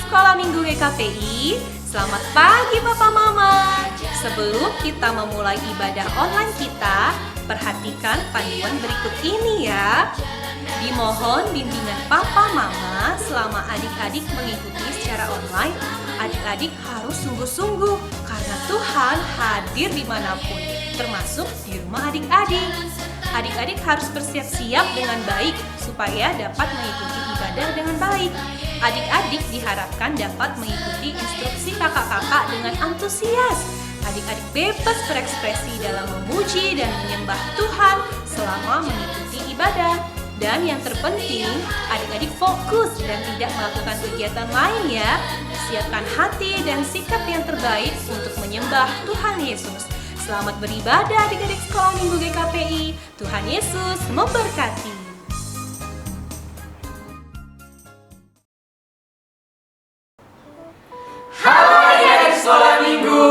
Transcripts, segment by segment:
Sekolah Minggu GKPI. Selamat pagi Papa Mama. Sebelum kita memulai ibadah online kita, perhatikan panduan berikut ini ya. Dimohon bimbingan Papa Mama selama adik-adik mengikuti secara online. Adik-adik harus sungguh-sungguh karena Tuhan hadir dimanapun, termasuk di rumah adik-adik. Adik-adik harus bersiap-siap dengan baik supaya dapat mengikuti ibadah dengan baik. Adik-adik diharapkan dapat mengikuti instruksi kakak-kakak dengan antusias. Adik-adik bebas berekspresi dalam memuji dan menyembah Tuhan selama mengikuti ibadah. Dan yang terpenting, adik-adik fokus dan tidak melakukan kegiatan lain ya. Siapkan hati dan sikap yang terbaik untuk menyembah Tuhan Yesus. Selamat beribadah adik-adik Sekolah Minggu GKPI. Tuhan Yesus memberkati. Hai adik Sekolah Minggu.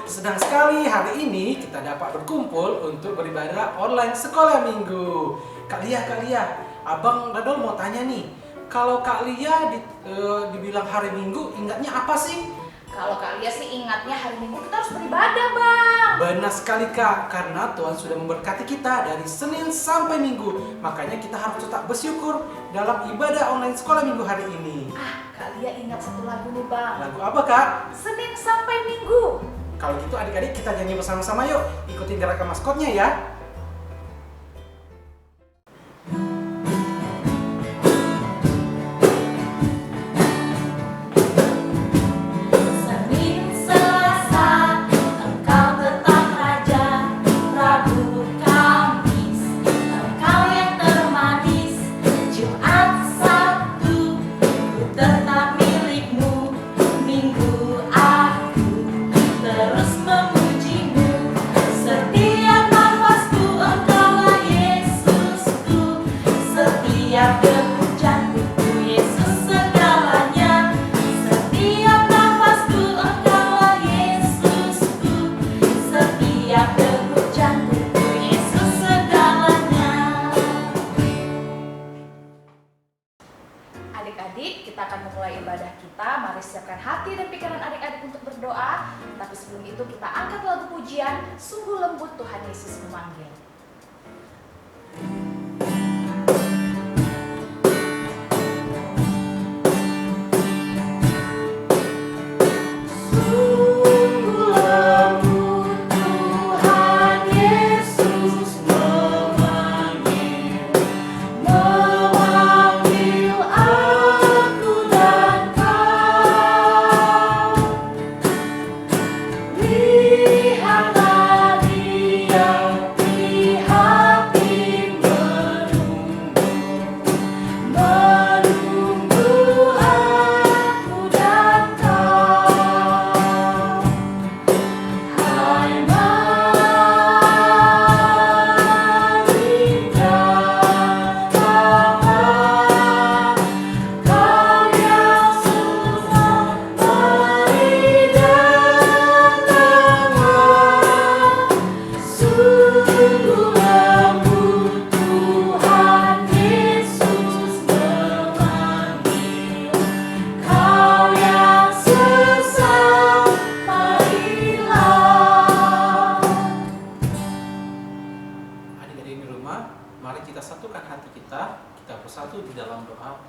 Senang sekali hari ini kita dapat berkumpul untuk beribadah online Sekolah Minggu. Kak Lia, Abang Radol mau tanya nih, kalau Kak Lia dibilang hari Minggu, ingatnya apa sih? Kalau Kak Lia sih ingatnya hari Minggu kita harus beribadah, Bang. Benar sekali Kak, karena Tuhan sudah memberkati kita dari Senin sampai Minggu. Makanya kita harus tetap bersyukur dalam ibadah online Sekolah Minggu hari ini. Kak Lia ingat satu lagu nih, Bang. Lagu apa Kak? Senin sampai Minggu. Kalau gitu adik-adik kita nyanyi bersama-sama yuk. Ikutin gerakan maskotnya ya. Adik-adik, kita akan memulai ibadah kita. Mari siapkan hati dan pikiran adik-adik untuk berdoa. Tapi sebelum itu kita angkat lagu pujian, Sungguh Lembut Tuhan Yesus Memanggil. Mari kita satukan hati kita bersatu di dalam doa.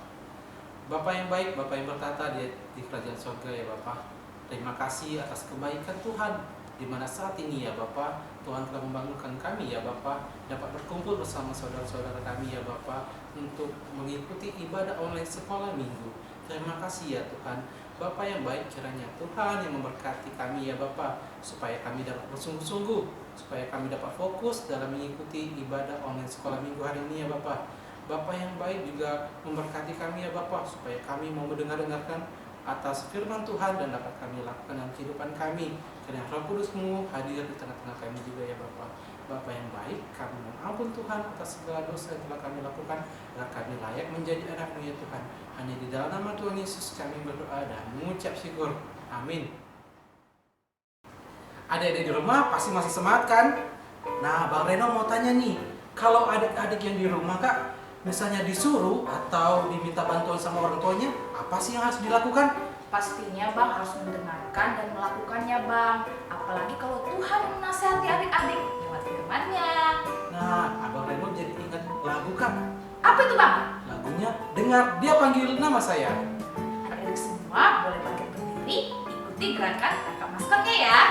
Bapa yang baik, Bapa yang bertata di kerajaan surga ya Bapa. Terima kasih atas kebaikan Tuhan, di mana saat ini ya Bapa, Tuhan telah membangunkan kami ya Bapa, dapat berkumpul bersama saudara-saudara kami ya Bapa, untuk mengikuti ibadah online Sekolah Minggu. Terima kasih ya Tuhan. Bapa yang baik, kiranya Tuhan yang memberkati kami ya Bapa, supaya kami dapat bersungguh-sungguh, supaya kami dapat fokus dalam mengikuti ibadah online Sekolah Minggu hari ini ya Bapa. Bapa yang baik juga memberkati kami ya Bapa, supaya kami mau mendengarkan atas firman Tuhan dan dapat kami lakukan dalam kehidupan kami. Kiranya Roh Kudus-Mu hadir di tengah-tengah kami juga ya Bapa. Bapa yang baik, kami mohon ampun Tuhan atas segala dosa yang telah kami lakukan, agar kami layak menjadi anak-Mu ya Tuhan. Hanya di dalam nama Tuhan Yesus kami berdoa dan mengucap syukur. Amin. Adik-adik di rumah pasti masih semangat kan? Nah, Bang Reno mau tanya nih, kalau adik-adik yang di rumah Kak, misalnya disuruh atau diminta bantuan sama orang tuanya, apa sih yang harus dilakukan? Pastinya Bang harus mendengarkan dan melakukannya Bang. Apalagi kalau Tuhan menasihati adik-adik lewat firman-Nya. Nah, Abang Reno jadi ingat lagu kan? Apa itu Bang? Lagunya Dengar Dia Panggil Nama Saya. Adik-adik semua boleh bangkit berdiri, ikuti gerakan tangkap maskernya ya.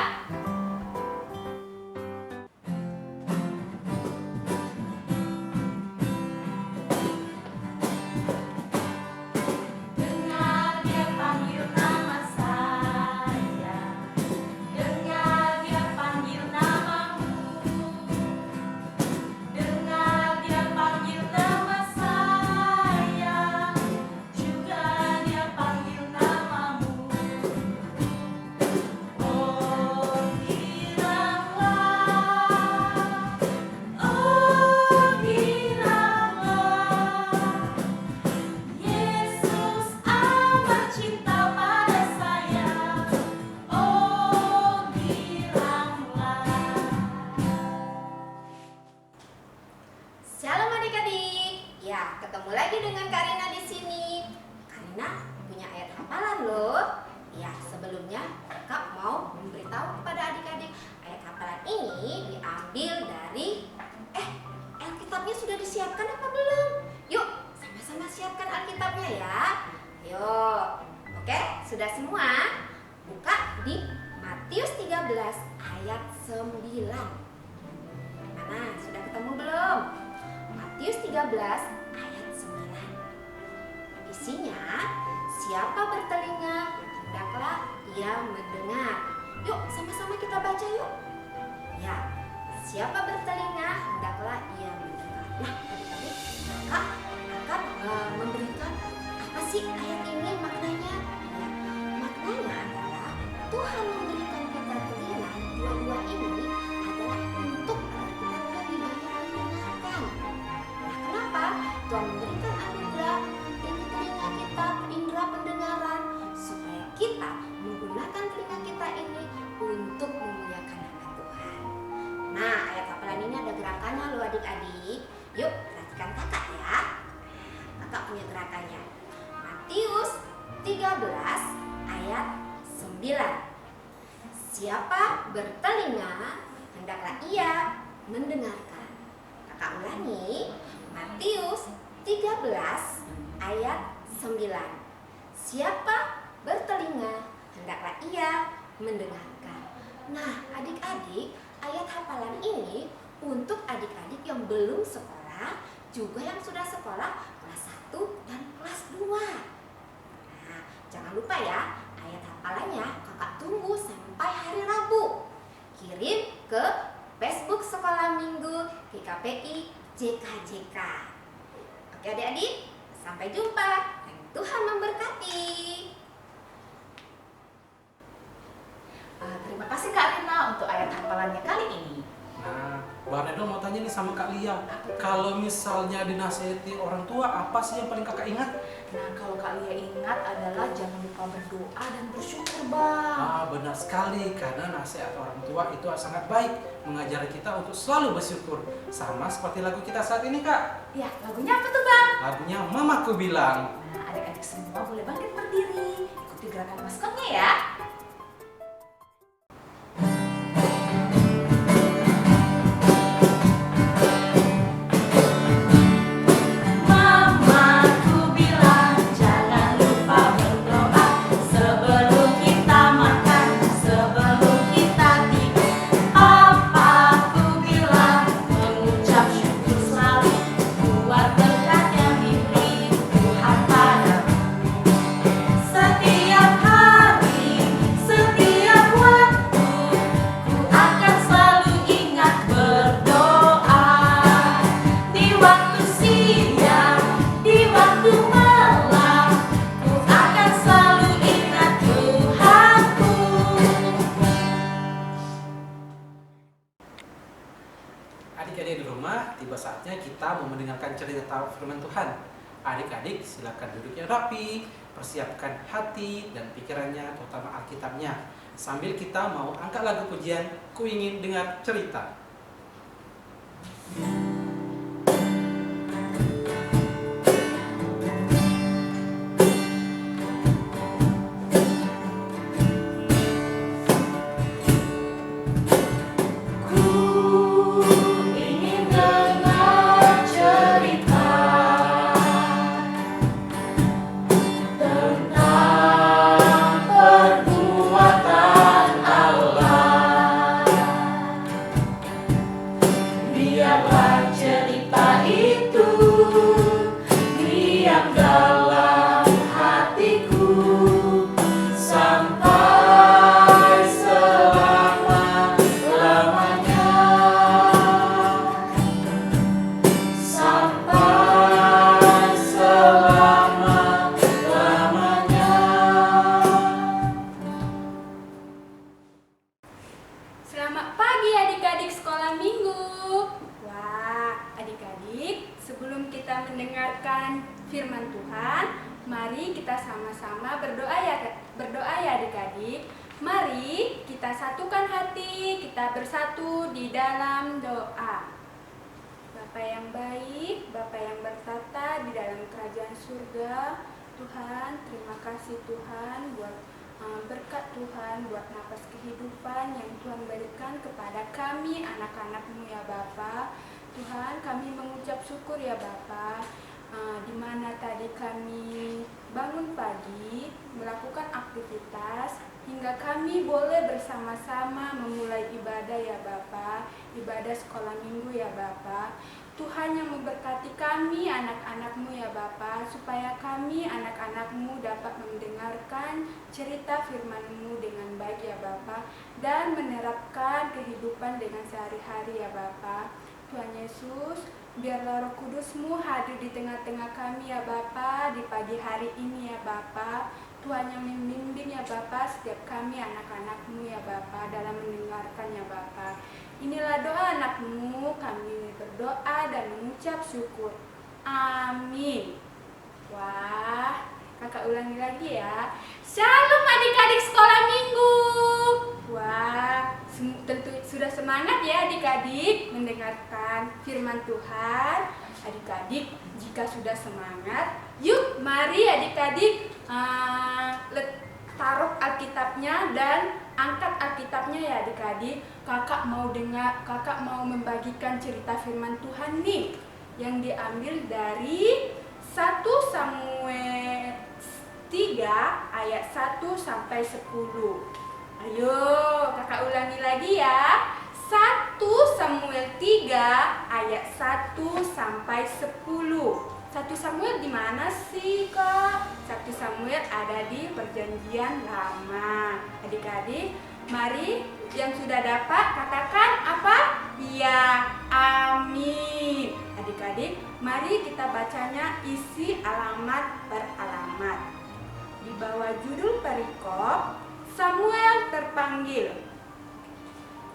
Dengar dia panggil nama saya, dengar dia panggil namamu, dengar dia panggil nama saya, juga dia panggil namamu. Oh giranglah, Yesus amat cinta pada saya. Oh giranglah. Shalom adik-adik. Ya, ketemu lagi dengan Karina di sini. Karina punya ayat hafalan loh. Ya, sebelumnya Kak mau memberitahu kepada adik-adik ayat hafalan ini diambil dari Alkitabnya sudah disiapkan apa belum? Yuk, sama-sama siapkan Alkitabnya ya. Yuk. Oke, sudah semua? Buka di Matius 13 ayat 9. Mana? Sudah ketemu belum? Matius 13 ayat 9. Isinya, siapa bertelinga, hendaklah ia mendengar. Yuk, sama-sama kita baca yuk. Ya, siapa bertelinga, hendaklah ia mendengar. Nah, adik-adik, Kak akan memberikan apa sih ayat ini maknanya? Ya, maknanya adalah Tuhan memberikan kita telinga, dua-dua ini adalah untuk agar kita lebih banyak mendengarkan. Nah, kenapa Tuhan memberikan anugerah ini telinga kita, indera pendengaran, supaya kita menggunakan telinga kita ini untuk memuliakan nama Tuhan. Nah, ayat hafalan ini ada gerakannya loh adik-adik. Yuk, perhatikan kakak ya. Kakak punya gerakannya. Matius 13 ayat 9. Siapa bertelinga, hendaklah ia mendengarkan. Kakak ulangi, Matius 13 ayat 9. Siapa bertelinga, hendaklah ia mendengarkan. Nah, adik-adik, ayat hafalan ini untuk adik-adik yang belum sekolah, juga yang sudah sekolah kelas 1 dan kelas 2. Nah, jangan lupa ya, ayat hafalannya kakak tunggu sampai hari Rabu. Kirim ke Facebook Sekolah Minggu GKPI JKJK. Oke adik-adik, sampai jumpa dan Tuhan memberkati. Terima kasih Kak Rina untuk ayat hafalannya kali ini. Nah, Bang Reno mau tanya nih sama Kak Lia. Kalau misalnya dinasihati orang tua, apa sih yang paling kakak ingat? Nah, kalau Kak Lia ingat adalah jangan lupa berdoa dan bersyukur Bang. Ah, benar sekali, karena nasihat orang tua itu sangat baik, mengajari kita untuk selalu bersyukur. Sama seperti lagu kita saat ini, Kak. Ya, lagunya apa tuh Bang? Lagunya Mamaku Bilang. Nah, adik-adik semua boleh bangkit berdiri. Ikuti gerakan maskernya ya. Mamaku bilang jangan lupa berdoa sebelum kita makan, sebelum kita tidur. Papaku bilang mengucap syukur selalu buat berkat yang diberi Tuhan padamu. Setiap hari, setiap waktu, ku akan selalu ingat berdoa. Di waktu siang, di waktu malam, ku akan selalu ingat Tuhanku. Adik-adik di rumah, tiba saatnya kita mau mendengarkan cerita firman Tuhan. Adik-adik silakan duduk yang rapi, persiapkan hati dan pikirannya, terutama Alkitabnya. Sambil kita mau angkat lagu pujian, ku ingin dengar cerita. adik-adik, mari kita satukan hati, kita bersatu di dalam doa. Bapa yang baik, Bapa yang bertata di dalam kerajaan surga, Tuhan, terima kasih Tuhan buat berkat Tuhan, buat nafas kehidupan yang Tuhan berikan kepada kami anak-anak-Mu ya Bapa. Tuhan, kami mengucap syukur ya Bapa, di mana tadi kami bangun pagi, melakukan aktivitas, hingga kami boleh bersama-sama memulai ibadah ya Bapa, ibadah sekolah minggu ya Bapa. Tuhan yang memberkati kami anak-anak-Mu ya Bapa, supaya kami anak-anak-Mu dapat mendengarkan cerita firman-Mu dengan baik ya Bapa, dan menerapkan kehidupan dengan sehari-hari ya Bapa. Tuhan Yesus, biarlah Roh Kudus-Mu hadir di tengah-tengah kami ya Bapa di pagi hari ini ya Bapa. Tuhan yang membimbing ya Bapa setiap kami anak-anak-Mu ya Bapa dalam mendengarkan ya Bapa. Inilah doa anak-Mu, kami berdoa dan mengucap syukur. Amin. Wah, kakak ulangi lagi ya. Shalom adik-adik sekolah minggu. Wah, tentu sudah semangat ya adik-adik mendengarkan firman Tuhan. Adik-adik, jika sudah semangat, yuk mari adik-adik taruh Alkitabnya dan angkat Alkitabnya ya adik-adik. Kakak mau membagikan cerita firman Tuhan nih yang diambil dari 1 Samuel 3 ayat 1 sampai 10. Ayo, kakak ulangi lagi ya. 1 Samuel 3 ayat 1 sampai 10. 1 Samuel di mana sih, Kak? 1 Samuel ada di Perjanjian Lama. Adik-adik, mari yang sudah dapat katakan apa? Ya, amin. Adik-adik, mari kita bacanya isi alamat per alamat. Di bawah judul perikop, Samuel terpanggil.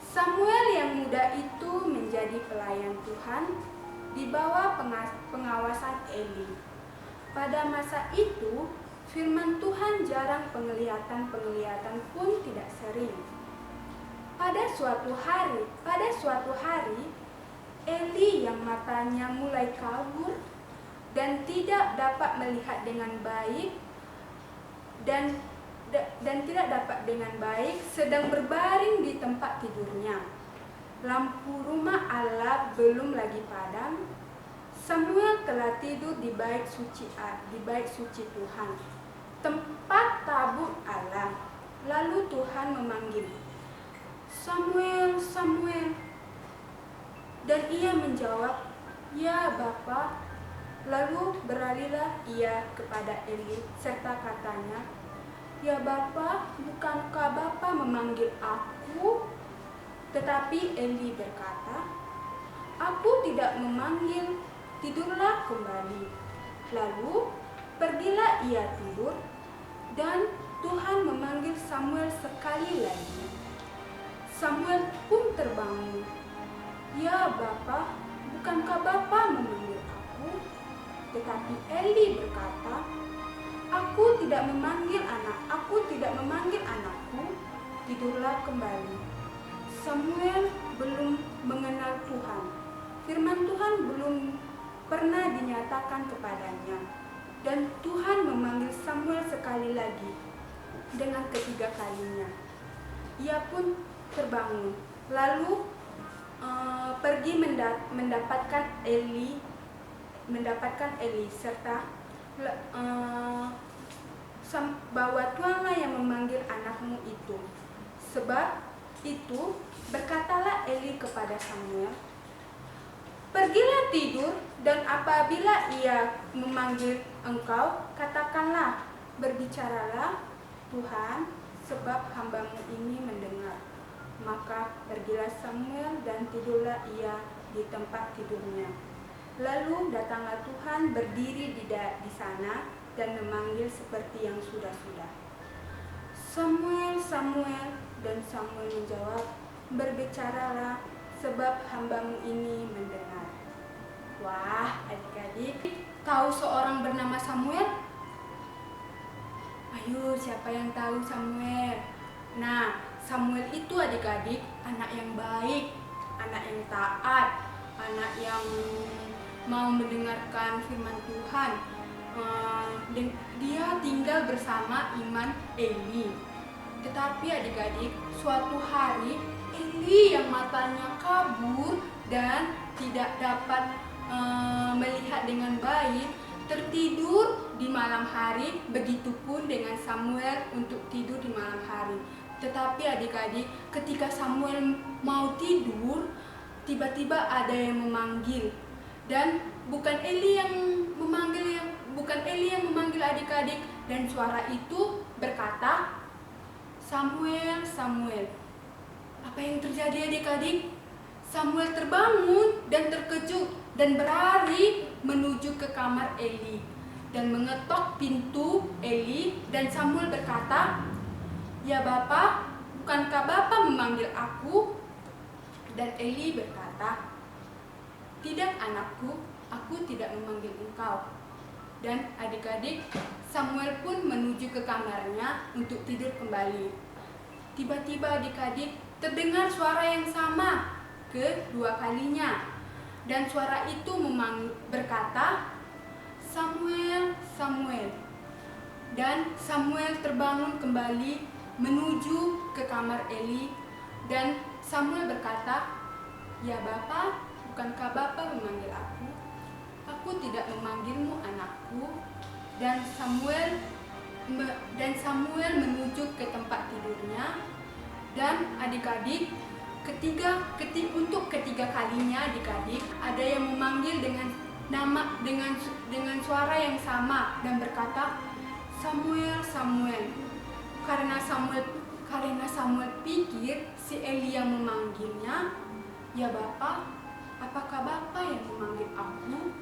Samuel yang muda itu menjadi pelayan Tuhan di bawah pengawasan Eli. Pada masa itu, firman Tuhan jarang penglihatan pun tidak sering. Pada suatu hari, Eli yang matanya mulai kabur dan tidak dapat melihat dengan baik dan tidak dapat dengan baik sedang berbaring di tempat tidurnya. Lampu rumah Allah belum lagi padam. Samuel telah tidur di bait suci Tuhan, tempat tabut Allah. Lalu Tuhan memanggil, "Samuel, Samuel." Dan ia menjawab, "Ya Bapa." Lalu beralihlah ia kepada Eli serta katanya, "Ya Bapa, bukankah Bapa memanggil aku?" Tetapi Eli berkata, "Aku tidak memanggil, tidurlah kembali." Lalu pergilah ia tidur, dan Tuhan memanggil Samuel sekali lagi. Samuel pun terbangun. "Ya Bapa, bukankah Bapa memanggil aku?" Tetapi Eli berkata, aku tidak memanggil anakku, tidurlah kembali." Samuel belum mengenal Tuhan. Firman Tuhan belum pernah dinyatakan kepadanya. Dan Tuhan memanggil Samuel sekali lagi, dengan ketiga kalinya. Ia pun terbangun, lalu pergi mendapatkan Eli serta bahwa Tuhanlah yang memanggil anakmu itu. Sebab itu berkatalah Eli kepada Samuel, "Pergilah tidur, dan apabila ia memanggil engkau, katakanlah, berbicaralah Tuhan, sebab hambamu ini mendengar." Maka pergilah Samuel dan tidurlah ia di tempat tidurnya. Lalu datanglah Tuhan berdiri di sana dan memanggil seperti yang sudah-sudah, "Samuel, Samuel." Dan Samuel menjawab, "Berbicaralah, sebab hambamu ini mendengar." Wah, adik-adik, tahu seorang bernama Samuel? Ayo, siapa yang tahu Samuel? Nah, Samuel itu adik-adik anak yang baik, anak yang taat, anak yang mau mendengarkan firman Tuhan. Dia tinggal bersama Iman Eli. Tetapi adik-adik, suatu hari Eli yang matanya kabur dan tidak dapat melihat dengan baik tertidur di malam hari. Begitupun dengan Samuel untuk tidur di malam hari. Tetapi adik-adik, ketika Samuel mau tidur, tiba-tiba ada yang memanggil. Dan bukan Eli yang memanggil adik-adik, dan suara itu berkata, "Samuel, Samuel." Apa yang terjadi adik-adik? Samuel terbangun dan terkejut dan berlari menuju ke kamar Eli dan mengetok pintu Eli, dan Samuel berkata, "Ya Bapa, bukankah Bapa memanggil aku?" Dan Eli berkata, "Tidak anakku, aku tidak memanggil engkau." Dan adik-adik, Samuel pun menuju ke kamarnya untuk tidur kembali. Tiba-tiba adik-adik terdengar suara yang sama kedua kalinya. Dan suara itu berkata, "Samuel, Samuel." Dan Samuel terbangun kembali menuju ke kamar Eli, dan Samuel berkata, "Ya Bapa, bukankah Bapa memanggil aku? Aku tidak memanggilmu anakku." Dan Samuel menuju ke tempat tidurnya. Dan adik-adik, untuk ketiga kalinya adik-adik, ada yang memanggil dengan suara yang sama dan berkata, "Samuel, Samuel." Karena Samuel pikir si Eli yang memanggilnya, "Ya Bapa, apakah Bapa yang memanggil aku?"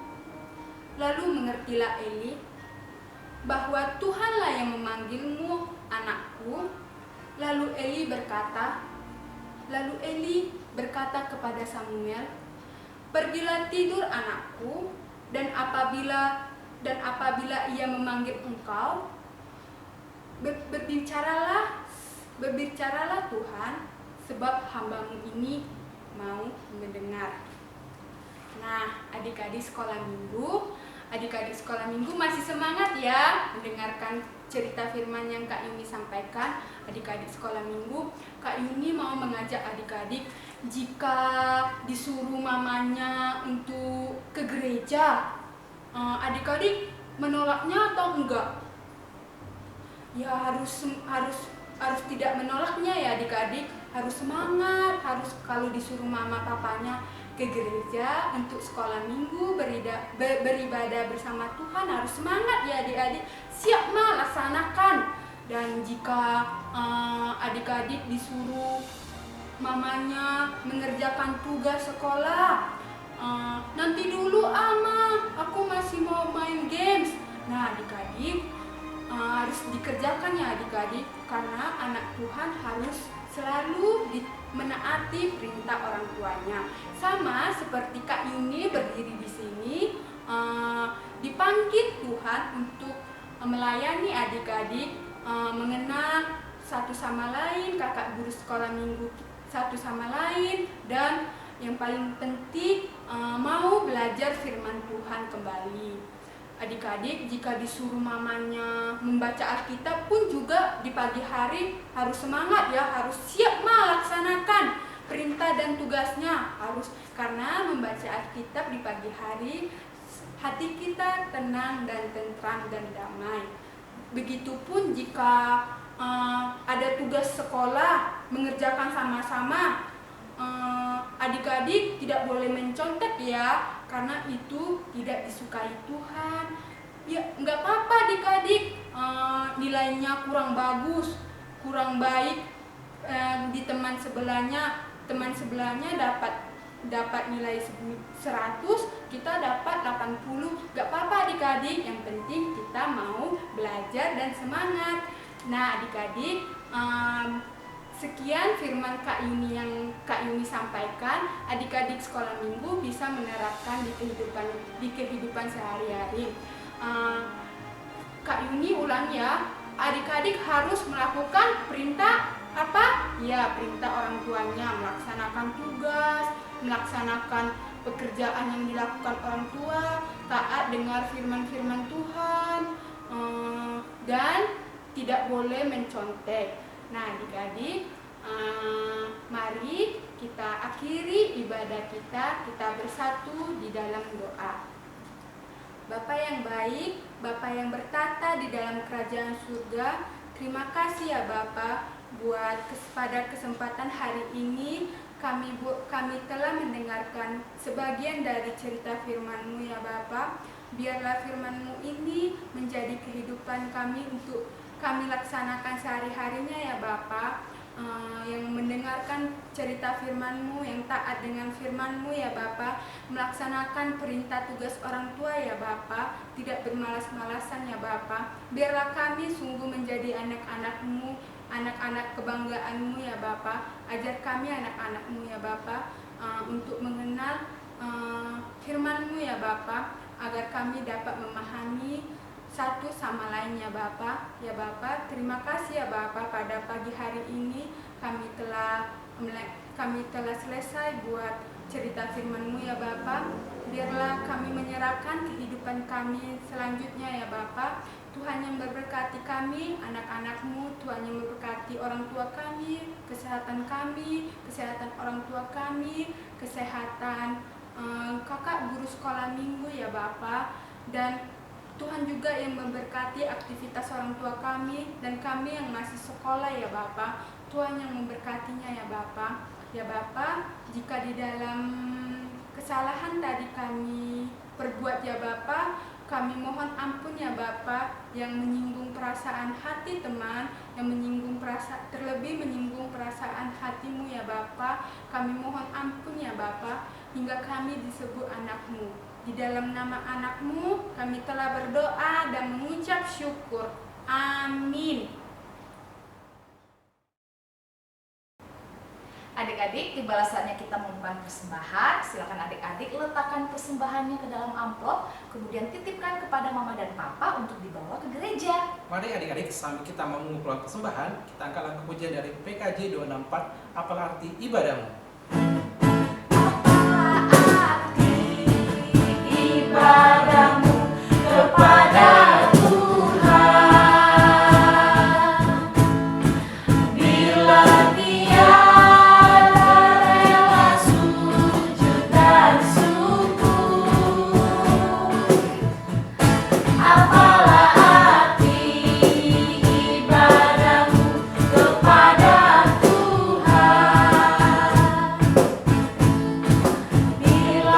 Lalu mengertilah Eli bahwa Tuhanlah yang memanggilmu anakku. Lalu Eli berkata kepada Samuel, "Pergilah tidur anakku, dan apabila ia memanggil engkau, berbicaralah Tuhan, sebab hamba-Mu ini mau mendengar." Nah, adik-adik sekolah minggu masih semangat ya mendengarkan cerita firman yang Kak Yuni sampaikan. Adik-adik sekolah minggu, Kak Yuni mau mengajak adik-adik, jika disuruh mamanya untuk ke gereja, adik-adik menolaknya atau enggak? Ya harus tidak menolaknya ya adik-adik, harus semangat, harus kalau disuruh mama papanya ke gereja untuk sekolah minggu, beribadah bersama Tuhan, harus semangat ya adik-adik, siap laksanakan. Dan jika adik-adik disuruh mamanya mengerjakan tugas sekolah, "Nanti dulu ama, aku masih mau main games." Nah adik-adik, harus dikerjakan ya adik-adik, karena anak Tuhan harus selalu menaati perintah orang tuanya. Sama seperti Kak Yuni berdiri di sini, dipanggil Tuhan untuk melayani adik-adik, mengenal satu sama lain, kakak guru sekolah minggu satu sama lain, dan yang paling penting mau belajar firman Tuhan kembali. Adik-adik, jika disuruh mamanya membaca Alkitab pun juga di pagi hari harus semangat ya, harus siap melaksanakan perintah dan tugasnya, harus, karena membaca Alkitab di pagi hari hati kita tenang dan tentram dan damai. Begitupun jika ada tugas sekolah mengerjakan sama-sama, adik-adik tidak boleh mencontek ya, karena itu tidak disukai Tuhan. Ya nggak apa-apa adik-adik, nilainya kurang bagus, kurang baik di teman sebelahnya dapat nilai 100, kita dapat 80, nggak apa-apa adik-adik, yang penting kita mau belajar dan semangat. Nah adik-adik, sekian firman Kak Yuni yang Kak Yuni sampaikan. Adik-adik sekolah minggu bisa menerapkan di kehidupan sehari-hari. Kak Yuni ulang ya, adik-adik harus melakukan perintah apa? Ya, perintah orang tuanya, melaksanakan tugas, melaksanakan pekerjaan yang dilakukan orang tua, taat dengar firman-firman Tuhan, dan tidak boleh mencontek. Nah, adik-adik, mari kita akhiri ibadah kita bersatu di dalam doa. Bapa yang baik, Bapa yang bertata di dalam kerajaan surga, terima kasih ya Bapa buat pada kesempatan hari ini kami telah mendengarkan sebagian dari cerita firman-Mu ya Bapa. Biarlah firman-Mu ini menjadi kehidupan kami untuk kami laksanakan sehari-harinya ya Bapa. Yang mendengarkan cerita firman-Mu, yang taat dengan firman-Mu ya Bapa, melaksanakan perintah tugas orang tua ya Bapa, tidak bermalas-malasan ya Bapa. Biarlah kami sungguh menjadi anak-anak-Mu, anak-anak kebanggaan-Mu ya Bapa. Ajar kami anak-anak-Mu ya Bapa untuk mengenal firman-Mu ya Bapa, agar kami dapat memahami satu sama lain ya Bapa. Ya Bapa, terima kasih ya Bapa, pada pagi hari ini kami telah selesai buat cerita firman-Mu ya Bapa. Biarlah kami menyerahkan kehidupan kami selanjutnya ya Bapa. Tuhan yang memberkati kami, anak-anak-Mu, Tuhan yang memberkati orang tua kami, kesehatan orang tua kami, kesehatan kakak guru sekolah minggu ya Bapa, dan Tuhan juga yang memberkati aktivitas orang tua kami dan kami yang masih sekolah ya Bapa. Tuhan yang memberkatinya ya Bapa. Ya Bapa, jika di dalam kesalahan tadi kami perbuat ya Bapa, kami mohon ampun ya Bapa, yang menyinggung perasaan hati teman, yang terlebih menyinggung perasaan hatimu ya Bapa. Kami mohon ampun ya Bapa, hingga kami disebut anak-Mu. Di dalam nama anak-Mu kami telah berdoa dan mengucap syukur. Amin. Adik-adik, tiba saatnya kita membuat persembahan. Silakan adik-adik letakkan persembahannya ke dalam amplop, kemudian titipkan kepada mama dan papa untuk dibawa ke gereja. Mari adik-adik, sambil kita mengumpulkan persembahan, kita angkat lagu pujian dari PKJ 264, Apalah Arti Ibadahmu. Ibadahmu kepada Tuhan, bila tiada rela sujud dan syukur. Apalah arti ibadahmu kepada Tuhan, bila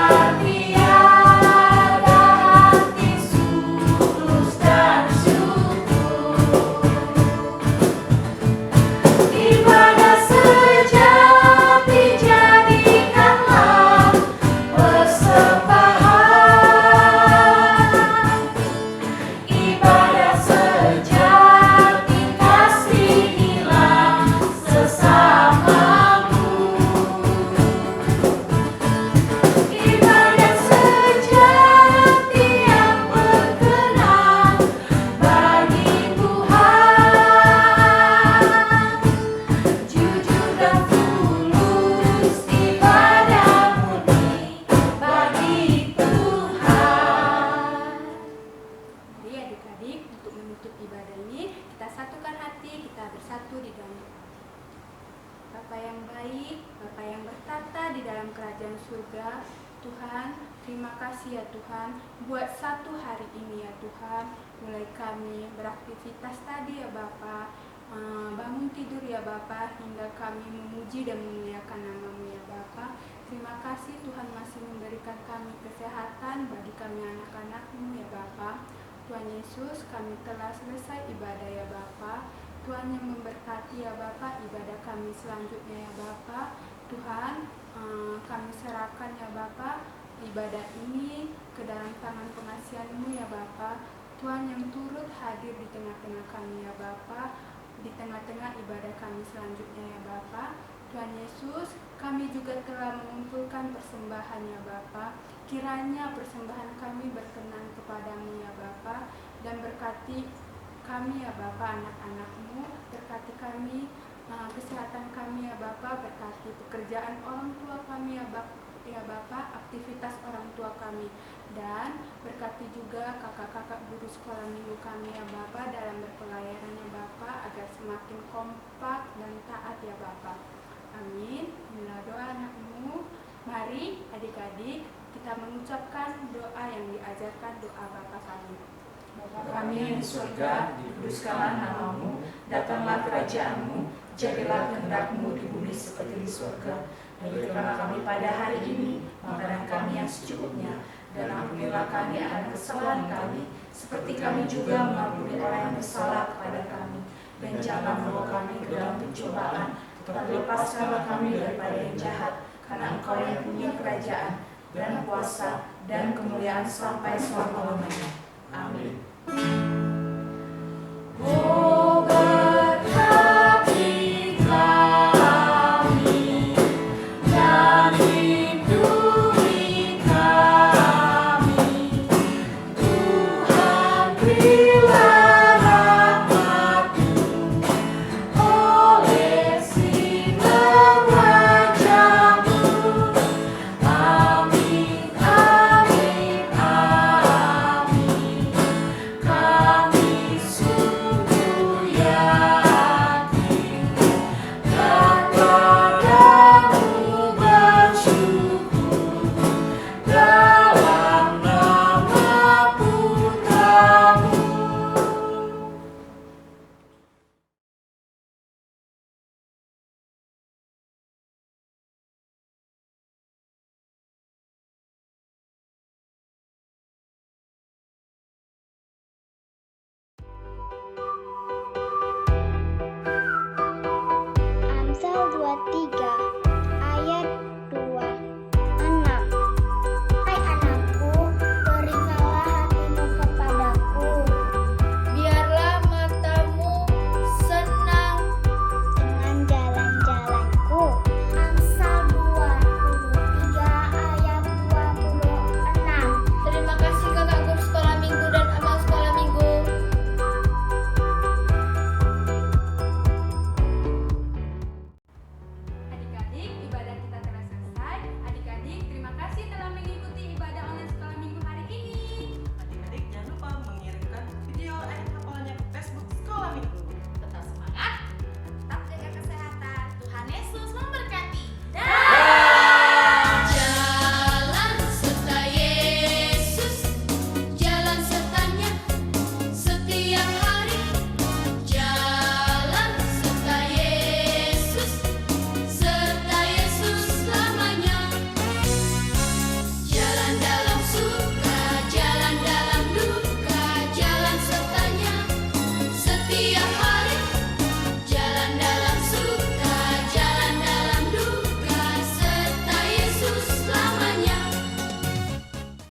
surga. Tuhan, terima kasih ya Tuhan buat satu hari ini ya Tuhan. Mulai kami beraktivitas tadi ya Bapa, bangun tidur ya Bapa, hingga kami memuji dan memuliakan nama-Mu ya Bapa. Terima kasih Tuhan masih memberikan kami kesehatan bagi kami anak-anak-Mu ya Bapa. Tuhan Yesus, kami telah selesai ibadah ya Bapa. Tuhan yang memberkati ya Bapa ibadah kami selanjutnya ya Bapa. Tuhan, kami serahkan ya Bapa ibadah ini ke dalam tangan pengasihan-Mu ya Bapa. Tuhan yang turut hadir di tengah-tengah kami ya Bapa, di tengah-tengah ibadah kami selanjutnya ya Bapa. Tuhan Yesus, kami juga telah mengumpulkan persembahan ya Bapa. Kiranya persembahan kami berkenan kepada-Mu ya Bapa, dan berkati kami ya Bapa, anak-anak-Mu, berkati kami, kesehatan kami ya Bapa, berkati pekerjaan orang tua kami ya Bapa, aktivitas orang tua kami, dan berkati juga kakak-kakak guru sekolah minggu kami ya Bapa dalam berpelayanan ya Bapa, agar semakin kompak dan taat ya Bapa. Amin. Inilah doa anak-Mu. Mari adik-adik kita mengucapkan doa yang diajarkan doa Bapa kami. Bapa kami yang di surga, dikuduskanlah nama-Mu, datanglah kerajaan-Mu, jadilah kehendak-Mu di bumi seperti di surga. Berikanlah kami pada hari ini makanan kami yang secukupnya, dan ampunilah kami akan kesalahan kami, seperti kami juga mengampuni orang yang bersalah kepada kami. Dan jangan membawa kami ke dalam pencobaan, tetapi lepaskanlah kami daripada yang jahat, karena Engkau yang punya kerajaan, dan kuasa, dan kemuliaan sampai selama-lamanya. Amin. Oh, berkati kami dan lindungi kami, Tuhan berilah rahmat-Mu oleh sinar wajah-Mu. Amin, amin, amin. Kami sungguh yakin dan padamu bersyukur dalam nama Putra-Mu. Amsal 23 ayat 26. Hai anakku, berikanlah hatimu kepadaku, Biarlah matamu senang dengan jalan-jalanku. Amsal 23 ayat 26. Terima kasih kakak guru sekolah minggu dan amal sekolah minggu. Adik-adik, ibadah kita telah selesai. Adik-adik, terima kasih telah mengikuti ibadah online sekolah minggu hari ini. Adik-adik jangan lupa mengirimkan video ayat hafalannya ke Facebook Sekolah Minggu. Tetap semangat, tetap jaga kesehatan. Tuhan Yesus memberkati. Jalan serta Yesus, jalan sertanya setiap hari. Jalan serta Yesus, serta Yesus selamanya. Jalan dalam suka, jalan dalam duka, jalan sertanya setiap hari.